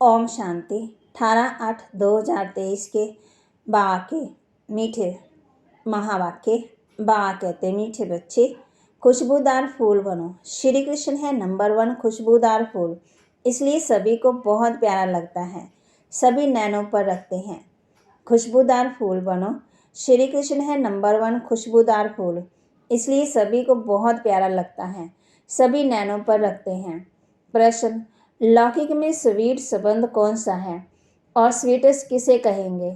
ओम शांति। 18/8/2023 के बाबा के मीठे महावाक्य। बाबा कहते मीठे बच्चे खुशबूदार फूल बनो। श्री कृष्ण है नंबर 1 खुशबूदार फूल, इसलिए सभी को बहुत प्यारा लगता है, सभी नैनों पर रखते हैं। खुशबूदार फूल बनो। श्री कृष्ण है नंबर 1 खुशबूदार फूल, इसलिए सभी को बहुत प्यारा लगता है, सभी नैनों पर रखते हैं। प्रश्न, लौकिक में स्वीट संबंध कौन सा है और स्वीटेस्ट किसे कहेंगे?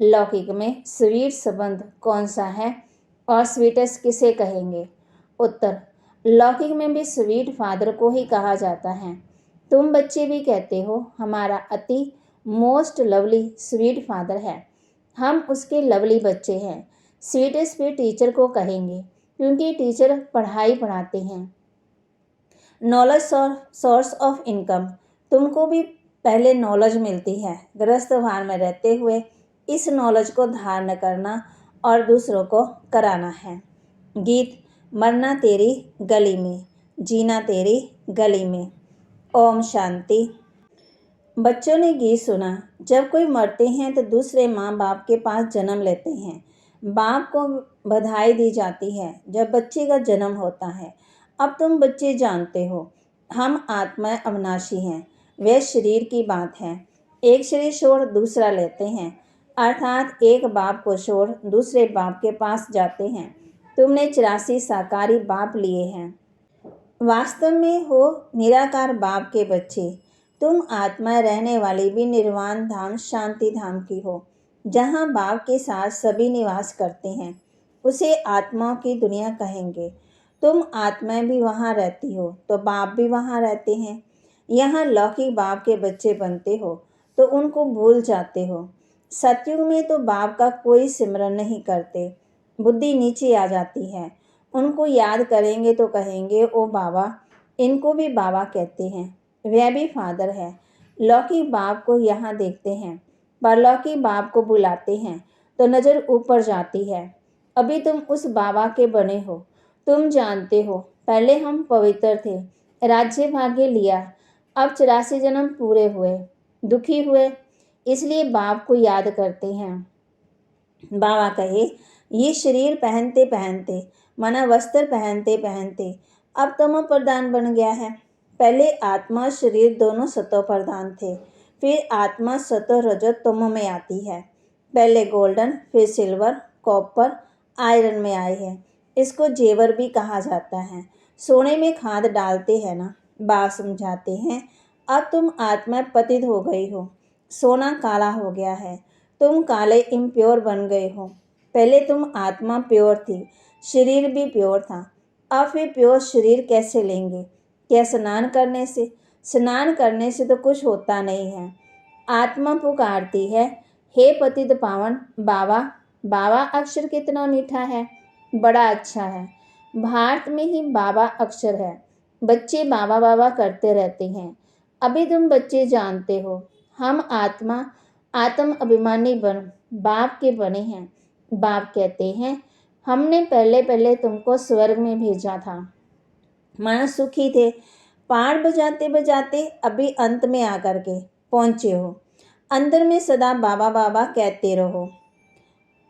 लौकिक में स्वीट संबंध कौन सा है और स्वीटेस्ट किसे कहेंगे? उत्तर, लौकिक में भी स्वीट फादर को ही कहा जाता है। तुम बच्चे भी कहते हो हमारा अति मोस्ट लवली स्वीट फादर है, हम उसके लवली बच्चे हैं। स्वीटेस्ट भी टीचर को कहेंगे क्योंकि टीचर पढ़ाई पढ़ाते हैं। नॉलेज सोर्स ऑफ इनकम, तुमको भी पहले नॉलेज मिलती है। गृहस्थ भार में रहते हुए इस नॉलेज को धारण करना और दूसरों को कराना है। गीत, मरना तेरी गली में, जीना तेरी गली में। ओम शांति। बच्चों ने गीत सुना। जब कोई मरते हैं तो दूसरे माँ बाप के पास जन्म लेते हैं। बाप को बधाई दी जाती है जब बच्चे का जन्म होता है। अब तुम बच्चे जानते हो हम आत्मा अविनाशी हैं, वह शरीर की बात है। एक शरीर छोड़ दूसरा लेते हैं, अर्थात एक बाप को छोड़ दूसरे बाप के पास जाते हैं। तुमने 84 साकारी बाप लिए हैं, वास्तव में हो निराकार बाप के बच्चे। तुम आत्मा रहने वाली भी निर्वाण धाम शांति धाम की हो, जहाँ बाप के साथ सभी निवास करते हैं। उसे आत्माओं की दुनिया कहेंगे। तुम आत्माएं भी वहाँ रहती हो तो बाप भी वहाँ रहते हैं। यहाँ लौकिक बाप के बच्चे बनते हो तो उनको भूल जाते हो। सतयुग में तो बाप का कोई सिमरन नहीं करते, बुद्धि नीचे आ जाती है। उनको याद करेंगे तो कहेंगे ओ बाबा, इनको भी बाबा कहते हैं, वह भी फादर है। लौकिक बाप को यहाँ देखते हैं, परलौकिक बाप को बुलाते हैं तो नज़र ऊपर जाती है। अभी तुम उस बाबा के बने हो। तुम जानते हो पहले हम पवित्र थे, राज्य भाग्य लिया, अब 84 जन्म पूरे हुए, दुखी हुए, इसलिए बाप को याद करते हैं। बाबा कहे ये शरीर पहनते पहनते, माना वस्त्र पहनते पहनते अब तमो प्रधान बन गया है। पहले आत्मा शरीर दोनों सतो प्रधान थे, फिर आत्मा सतो रजत तमो में आती है। पहले गोल्डन, फिर सिल्वर, कॉपर, आयरन में आए हैं। इसको जेवर भी कहा जाता है। सोने में खाद डालते हैं ना। बाप समझाते हैं अब तुम आत्मा पतित हो गई हो, सोना काला हो गया है, तुम काले इम्प्योर बन गए हो। पहले तुम आत्मा प्योर थी, शरीर भी प्योर था, अब फिर प्योर शरीर कैसे लेंगे? क्या स्नान करने से? स्नान करने से तो कुछ होता नहीं है। आत्मा पुकारती है हे पतित पावन बाबा। बाबा अक्षर कितना मीठा है, बड़ा अच्छा है। भारत में ही बाबा अक्षर है। बच्चे बाबा बाबा करते रहते हैं। अभी तुम बच्चे जानते हो हम आत्मा आत्म अभिमानी बन बाप के बने हैं। बाप कहते हैं हमने पहले पहले तुमको स्वर्ग में भेजा था, मन सुखी थे, पार बजाते बजाते अभी अंत में आकर के पहुँचे हो। अंदर में सदा बाबा बाबा कहते रहो।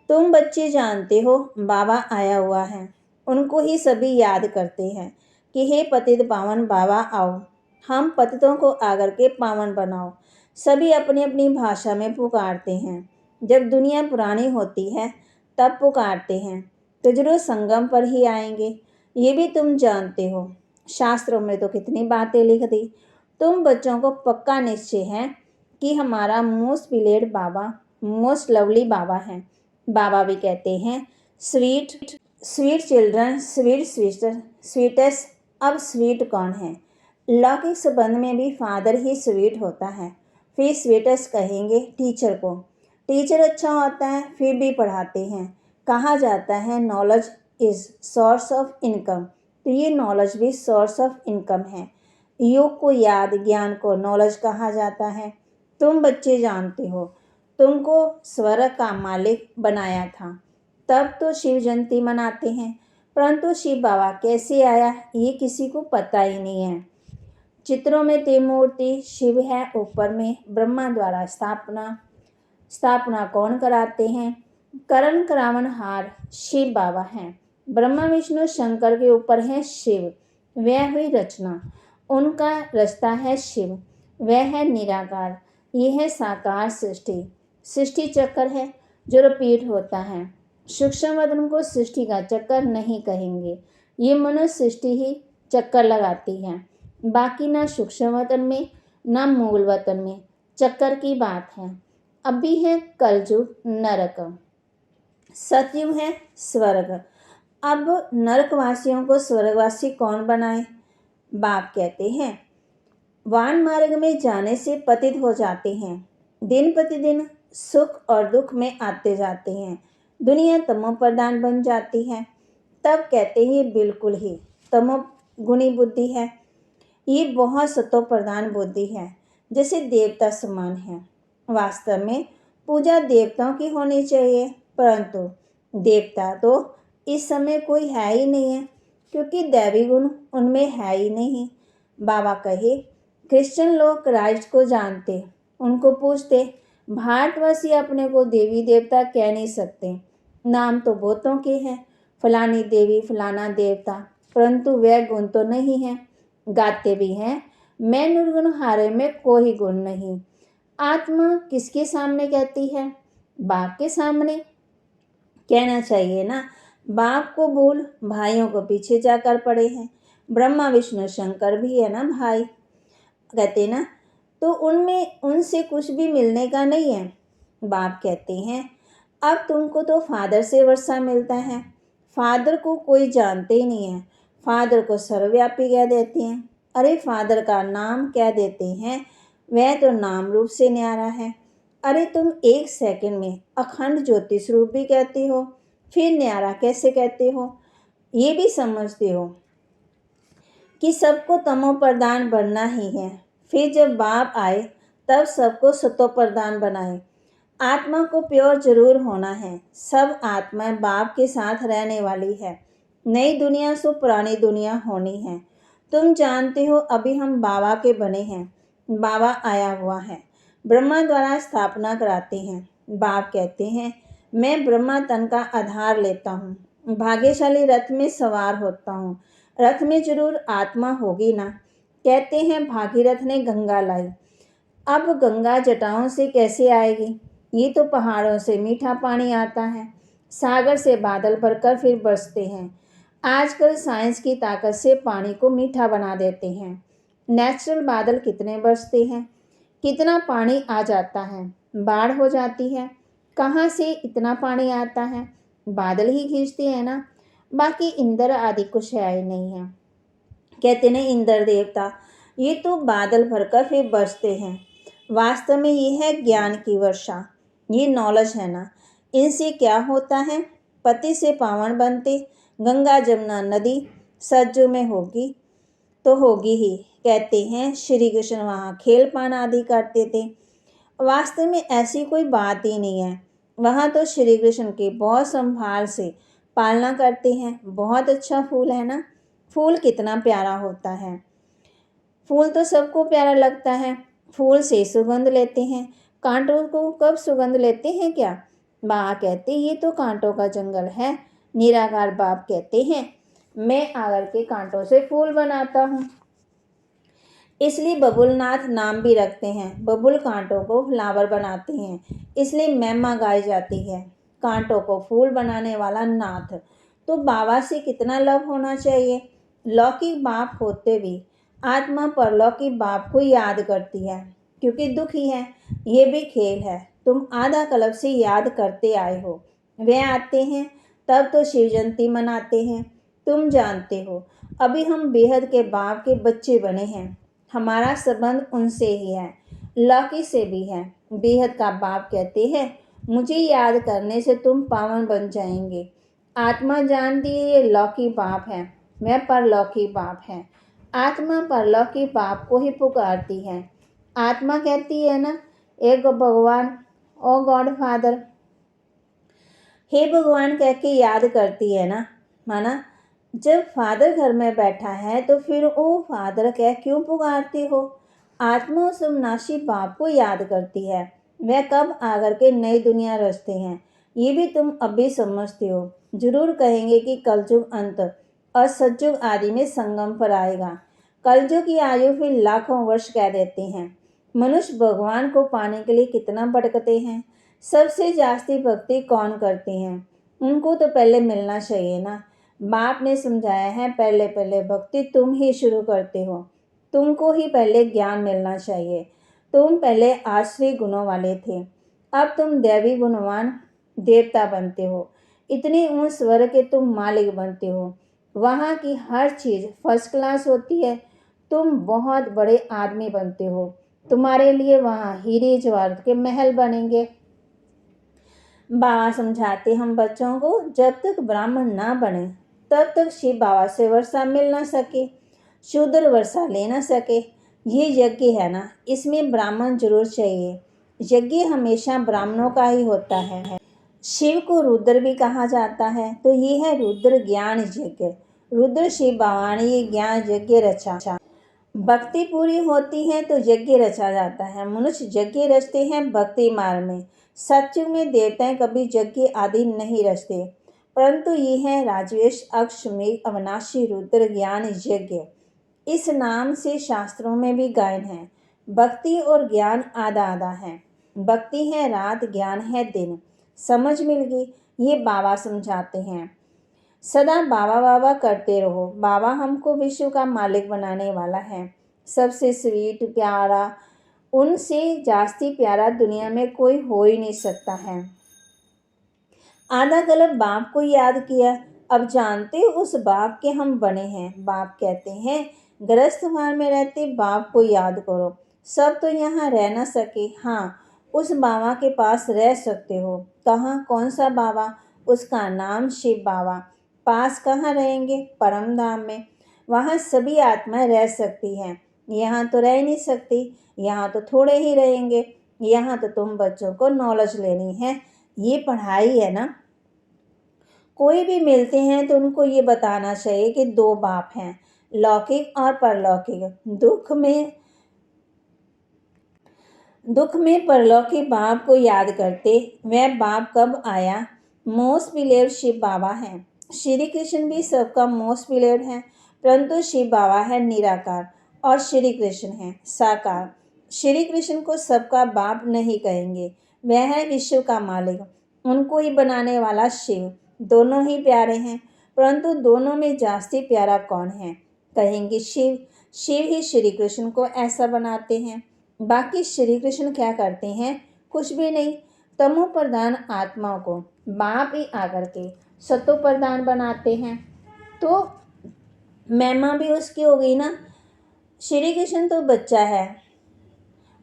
तुम बच्चे जानते हो बाबा आया हुआ है, उनको ही सभी याद करते हैं कि हे पतित पावन बाबा आओ, हम पतितों को आकर के पावन बनाओ। सभी अपनी अपनी भाषा में पुकारते हैं। जब दुनिया पुरानी होती है तब पुकारते हैं तो जरूर संगम पर ही आएंगे, ये भी तुम जानते हो। शास्त्रों में तो कितनी बातें लिख दी। तुम बच्चों को पक्का निश्चय है कि हमारा मोस्ट बिलेड बाबा मोस्ट लवली बाबा है। बाबा भी कहते हैं sweet sweet children sweet sweeter sweetest. अब स्वीट कौन है? लौकिक संबंध में भी फादर ही स्वीट होता है, फिर स्वीटेस्ट कहेंगे टीचर को। टीचर अच्छा होता है फिर भी पढ़ाते हैं। कहा जाता है knowledge is source of income, तो ये नॉलेज भी सोर्स ऑफ इनकम है। योग को याद, ज्ञान को नॉलेज कहा जाता है। तुम बच्चे जानते हो तुमको स्वर्ग का मालिक बनाया था, तब तो शिव जयंती मनाते हैं, परंतु शिव बाबा कैसे आया ये किसी को पता ही नहीं है। चित्रों में त्रिमूर्ति शिव है ऊपर में, ब्रह्मा द्वारा स्थापना कौन कराते हैं? करण करावनहार शिव बाबा हैं। ब्रह्मा विष्णु शंकर के ऊपर है शिव, वह हुई रचना, उनका रचता है शिव, वह है निराकार, यह है साकार सृष्टि। सृष्टि चक्र है जो रिपीट होता है। सूक्ष्म वतन को सृष्टि का चक्कर नहीं कहेंगे, ये मनुष्य सृष्टि ही चक्कर लगाती है, बाकी ना सूक्ष्म वतन में ना मूल वतन में चक्कर की बात है। अभी है कलयुग नरक, सतयुग है स्वर्ग। अब नरकवासियों को स्वर्गवासी कौन बनाए? बाप कहते हैं वान मार्ग में जाने से पतित हो जाते हैं, दिन प्रतिदिन सुख और दुख में आते जाते हैं, दुनिया तमो प्रधान बन जाती है। तब कहते हैं ये बिल्कुल ही तमो गुणी बुद्धि है, ये बहुत सतो प्रधान बुद्धि है, जैसे देवता समान है। वास्तव में पूजा देवताओं की होनी चाहिए, परंतु देवता तो इस समय कोई है ही नहीं है, क्योंकि दैवी गुण उनमें है ही नहीं। बाबा कहे क्रिश्चियन लोग क्राइस्ट को जानते, उनको पूछते, भारतवासी अपने को देवी देवता कह नहीं सकते, नाम तो बहुतों के हैं, फलानी देवी फलाना देवता, परंतु वह गुण तो नहीं है। गाते भी हैं मैं निर्गुण हारे में कोई गुण नहीं। आत्मा किसके सामने कहती है? बाप के सामने कहना चाहिए ना। बाप को भूल भाइयों को पीछे जाकर पड़े हैं। ब्रह्मा विष्णु शंकर भी है ना भाई, कहते ना, तो उनमें उनसे कुछ भी मिलने का नहीं है। बाप कहते हैं अब तुमको तो फादर से वर्षा मिलता है। फादर को कोई जानते ही नहीं है, फादर को सर्वव्यापी कह देते हैं। अरे फादर का नाम कह देते हैं, वह तो नाम रूप से न्यारा है। अरे तुम एक सेकंड में अखंड ज्योति स्वरूप भी कहते हो, फिर न्यारा कैसे कहते हो? ये भी समझते हो कि सबको तमो प्रधान बनना ही है, फिर जब बाप आए तब सबको सतो प्रधान बनाए। आत्मा को प्योर जरूर होना है। सब आत्माएं बाप के साथ रहने वाली है। नई दुनिया सो पुरानी दुनिया होनी है। तुम जानते हो अभी हम बाबा के बने हैं, बाबा आया हुआ है, ब्रह्मा द्वारा स्थापना कराते हैं। बाप कहते हैं मैं ब्रह्मा तन का आधार लेता हूँ, भाग्यशाली रथ में सवार होता हूँ, रथ में जरूर आत्मा होगी ना। कहते हैं भागीरथ ने गंगा लाई, अब गंगा जटाओं से कैसे आएगी? ये तो पहाड़ों से मीठा पानी आता है, सागर से बादल भरकर फिर बरसते हैं। आजकल साइंस की ताकत से पानी को मीठा बना देते हैं। नेचुरल बादल कितने बरसते हैं, कितना पानी आ जाता है, बाढ़ हो जाती है। कहाँ से इतना पानी आता है? बादल ही खींचते हैं ना, बाकी इंद्र आदि कुछ है ही नहीं है। कहते नहीं इंद्र देवता, ये तो बादल भरकर फिर बरसते हैं। वास्तव में ये है ज्ञान की वर्षा, ये नॉलेज है ना। इनसे क्या होता है? पति से पावन बनते। गंगा जमुना नदी सज्जू में होगी तो होगी ही। कहते हैं श्री कृष्ण वहाँ खेल पान आदि करते थे। वास्तव में ऐसी कोई बात ही नहीं है। वहाँ तो श्री कृष्ण की बहुत संभाल से पालना करते हैं। बहुत अच्छा फूल है ना, फूल कितना प्यारा होता है। फूल तो सबको प्यारा लगता है, फूल से सुगंध लेते हैं, कांटों को कब सुगंध लेते हैं क्या? बाबा कहते ये तो कांटों का जंगल है। निराकार बाप कहते हैं मैं आगर के कांटों से फूल बनाता हूँ, इसलिए बबुलनाथ नाम भी रखते हैं। बबुल कांटों को फ्लावर बनाते हैं, इसलिए महिमा गाई जाती है। कांटों को फूल बनाने वाला नाथ। तो बाबा से कितना लव होना चाहिए। लौकिक बाप होते भी आत्मा परलौकिक बाप को याद करती है, क्योंकि दुख ही है। ये भी खेल है, तुम आधा कल्प से याद करते आए हो। वे आते हैं तब तो शिव जयंती मनाते हैं। तुम जानते हो अभी हम बेहद के बाप के बच्चे बने हैं। हमारा संबंध उनसे ही है, लौकिक से भी है। बेहद का बाप कहते हैं मुझे याद करने से तुम पावन बन जाएंगे। आत्मा जानती है ये लौकिक बाप है, वह परलौकिक बाप है। आत्मा परलौकिक बाप को ही पुकारती है। आत्मा कहती है ना एक भगवान, ओ गॉड फादर, हे भगवान कह के याद करती है ना, माना जब फादर घर में बैठा है तो फिर ओ फादर कह क्यों पुकारते हो? आत्मा उस अविनाशी बाप को याद करती है। वह कब आकर के नई दुनिया रचते हैं, ये भी तुम अभी समझते हो। जरूर कहेंगे कि कलयुग अंत और सतयुग आदि में संगम पर आएगा। कलयुग की आयु फिर लाखों वर्ष कह देते हैं। मनुष्य भगवान को पाने के लिए कितना भटकते हैं। सबसे जास्ती भक्ति कौन करते हैं? उनको तो पहले मिलना चाहिए ना। बाप ने समझाया है, पहले पहले भक्ति तुम ही शुरू करते हो। तुमको ही पहले ज्ञान मिलना चाहिए। तुम पहले आश्रय गुणों वाले थे, अब तुम दैवी गुणवान देवता बनते हो। इतनी ऊंच स्वर्ग के तुम मालिक बनते हो। वहाँ की हर चीज़ फर्स्ट क्लास होती है। तुम बहुत बड़े आदमी बनते हो। तुम्हारे लिए वहाँ हीरे जवाहरात के महल बनेंगे। बाबा समझाते हम बच्चों को, जब तक ब्राह्मण ना बने तब तक शिव बाबा से वर्षा मिल ना सके, शूद्र वर्षा ले ना सके। ये यज्ञ है ना, इसमें ब्राह्मण जरूर चाहिए। यज्ञ हमेशा ब्राह्मणों का ही होता है। शिव को रुद्र भी कहा जाता है, तो ये है रुद्र ज्ञान यज्ञ। रुद्र शिव बाबा ने ये ज्ञान यज्ञ रचा। भक्ति पूरी होती है तो यज्ञ रचा जाता है। मनुष्य यज्ञ रचते हैं भक्ति मार्ग में। सत्युग में देवताएं कभी यज्ञ आदि नहीं रचते, परंतु ये है राजवेश अक्ष में अविनाशी रुद्र ज्ञान यज्ञ। इस नाम से शास्त्रों में भी गायन है। भक्ति और ज्ञान आधा आधा है। भक्ति है रात, ज्ञान है दिन। समझ मिल गई? ये बाबा समझाते हैं। सदा बाबा बाबा करते रहो। बाबा हमको विश्व का मालिक बनाने वाला है। सबसे स्वीट प्यारा, उनसे जास्ती प्यारा दुनिया में कोई हो ही नहीं सकता है। आधा गलत बाप को याद किया, अब जानते उस बाप के हम बने हैं। बाप कहते हैं गृहस्थवार में रहते बाप को याद करो। सब तो यहाँ रह ना सके, हाँ उस बाबा के पास रह सकते हो। कहाँ? कौन सा बाबा? उसका नाम शिव बाबा। पास कहाँ रहेंगे? परम धाम में। वहाँ सभी आत्माएं रह सकती हैं। यहाँ तो रह नहीं सकती। यहाँ तो थोड़े ही रहेंगे। यहाँ तो तुम बच्चों को नॉलेज लेनी है। ये पढ़ाई है ना। कोई भी मिलते हैं तो उनको ये बताना चाहिए कि दो बाप हैं, लौकिक और परलौकिक। दुख में परलौकिक बाप को याद करते। वह बाप कब आया? मोस्ट बिलीव्ड शिव बाबा हैं। श्री कृष्ण भी सबका मोस्ट बिलीव्ड है, परंतु शिव बाबा है निराकार और श्री कृष्ण है साकार। श्री कृष्ण को सबका बाप नहीं कहेंगे, वह है विश्व का मालिक। उनको ही बनाने वाला शिव। दोनों ही प्यारे हैं, परंतु दोनों में जास्ती प्यारा कौन है? कहेंगे शिव। शिव ही श्री कृष्ण को ऐसा बनाते हैं। बाकी श्री कृष्ण क्या करते हैं? कुछ भी नहीं। तमो प्रधान आत्मा को बाप ही आकर के सतो प्रधान बनाते हैं। तो महिमा भी उसकी हो गई ना। श्री कृष्ण तो बच्चा है,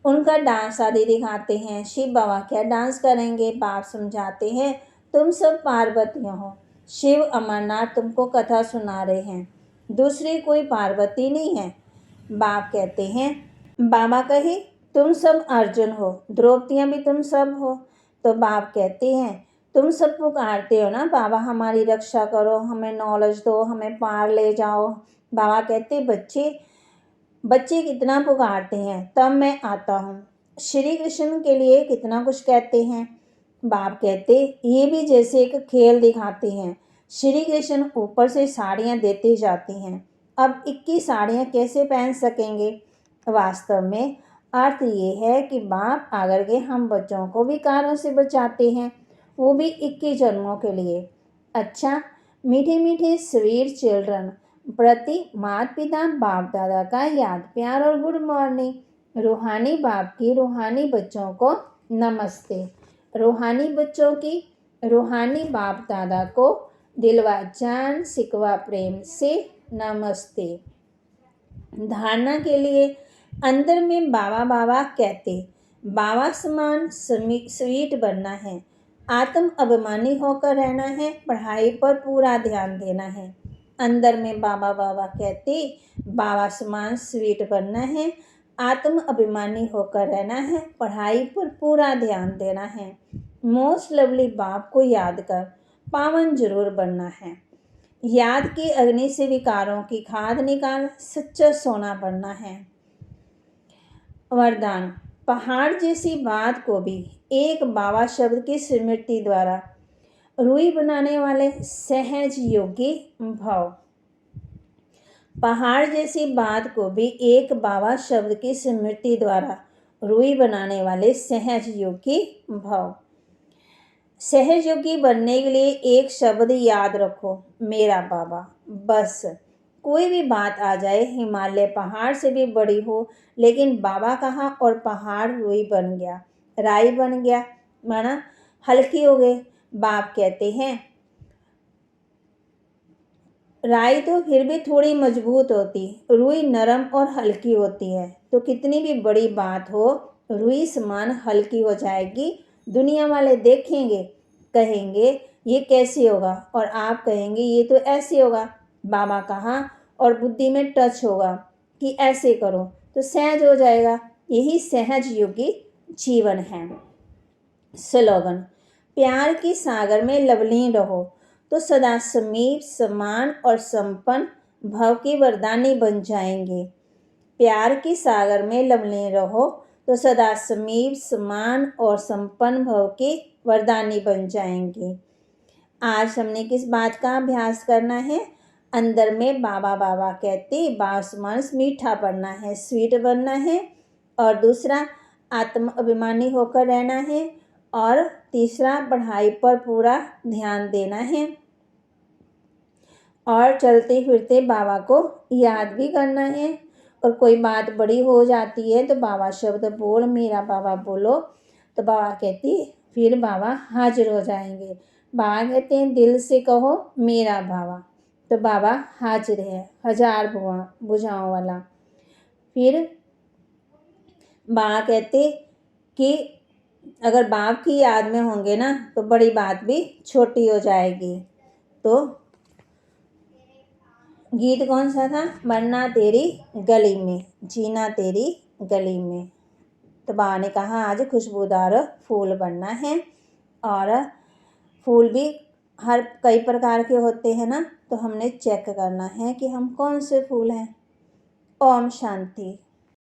उनका डांस आदि दिखाते हैं। शिव बाबा क्या डांस करेंगे? बाप समझाते हैं तुम सब पार्वतियाँ हो। शिव अमरनाथ तुमको कथा सुना रहे हैं, दूसरी कोई पार्वती नहीं है। बाप कहते हैं, बाबा कहे तुम सब अर्जुन हो, द्रौपदियाँ भी तुम सब हो। तो बाप कहते हैं तुम सब पुकारते हो ना, बाबा हमारी रक्षा करो, हमें नॉलेज दो, हमें पार ले जाओ। बाबा कहते बच्चे कितना पुकारते हैं, तब मैं आता हूँ। श्री कृष्ण के लिए कितना कुछ कहते हैं। बाप कहते ये भी जैसे एक खेल दिखाते हैं। श्री कृष्ण ऊपर से साड़ियाँ देते जाते हैं। अब 21 साड़ियाँ कैसे पहन सकेंगे? वास्तव में अर्थ ये है कि बाप आकर के हम बच्चों को विकारों से बचाते हैं, वो भी 21 जन्मों के लिए। अच्छा, मीठे मीठे स्वीट चिल्ड्रन प्रति माता पिता बाप दादा का याद प्यार और गुड मॉर्निंग। रूहानी बाप की रूहानी बच्चों को नमस्ते। रूहानी बच्चों की रूहानी बाप दादा को दिलवा जान सिकवा प्रेम से नमस्ते। धारणा के लिए अंदर में बाबा बाबा कहते, बाबा समान स्वीट बनना है, आत्म अभिमानी होकर रहना है, पढ़ाई पर पूरा ध्यान देना है। अंदर में बाबा बाबा कहते, बाबा समान स्वीट बनना है, आत्म अभिमानी होकर रहना है, पढ़ाई पर पूरा ध्यान देना है। मोस्ट लवली बाप को याद कर पावन जरूर बनना है। याद की अग्नि से विकारों की खाद निकाल, सच्चा सोना बनना है। वरदान, पहाड़ जैसी बात को भी एक बाबा शब्द की स्मृति द्वारा रूई बनाने वाले सहज योगी भव। पहाड़ जैसी बात को भी एक बाबा शब्द की स्मृति द्वारा रूई बनाने वाले सहज योगी भव। सहज योगी बनने के लिए एक शब्द याद रखो, मेरा बाबा। बस कोई भी बात आ जाए, हिमालय पहाड़ से भी बड़ी हो, लेकिन बाबा कहा और पहाड़ रूई बन गया, राई बन गया, माना हल्की हो गई। बाप कहते हैं राई तो फिर भी थोड़ी मजबूत होती, रूई नरम और हल्की होती है। तो कितनी भी बड़ी बात हो, रूई समान हल्की हो जाएगी। दुनिया वाले देखेंगे, कहेंगे ये कैसे होगा, और आप कहेंगे ये तो ऐसे होगा। बाबा कहा और बुद्धि में टच होगा कि ऐसे करो, तो सहज हो जाएगा। यही सहज योगी जीवन है। स्लोगन, प्यार की सागर में लवलीन रहो तो सदा समीप, समान और संपन्न भव की वरदानी बन जाएंगे। प्यार की सागर में लवलीन रहो तो सदा समीप, समान और संपन्न भव की वरदानी बन जाएंगे। आज हमने किस बात का अभ्यास करना है? अंदर में बाबा बाबा कहते बासमांस मीठा बनना है, स्वीट बनना है। और दूसरा, आत्म अभिमानी होकर रहना है। और तीसरा, पढ़ाई पर पूरा ध्यान देना है। और चलते फिरते बाबा को याद भी करना है। और कोई बात बड़ी हो जाती है तो बाबा शब्द बोल, मेरा बाबा बोलो, तो बाबा कहती फिर बाबा हाजिर हो जाएंगे। बाबा कहते हैं दिल से कहो मेरा बाबा, तो बाबा हाजिर है, हजार भुजाओं वाला। फिर बाबा कहते कि अगर बाप की याद में होंगे ना तो बड़ी बात भी छोटी हो जाएगी। तो गीत कौन सा था? मरना तेरी गली में, जीना तेरी गली में। तो बाबा ने कहा आज खुशबूदार फूल बनना है। और फूल भी हर कई प्रकार के होते हैं ना, तो हमने चेक करना है कि हम कौन से फूल हैं। ओम शांति।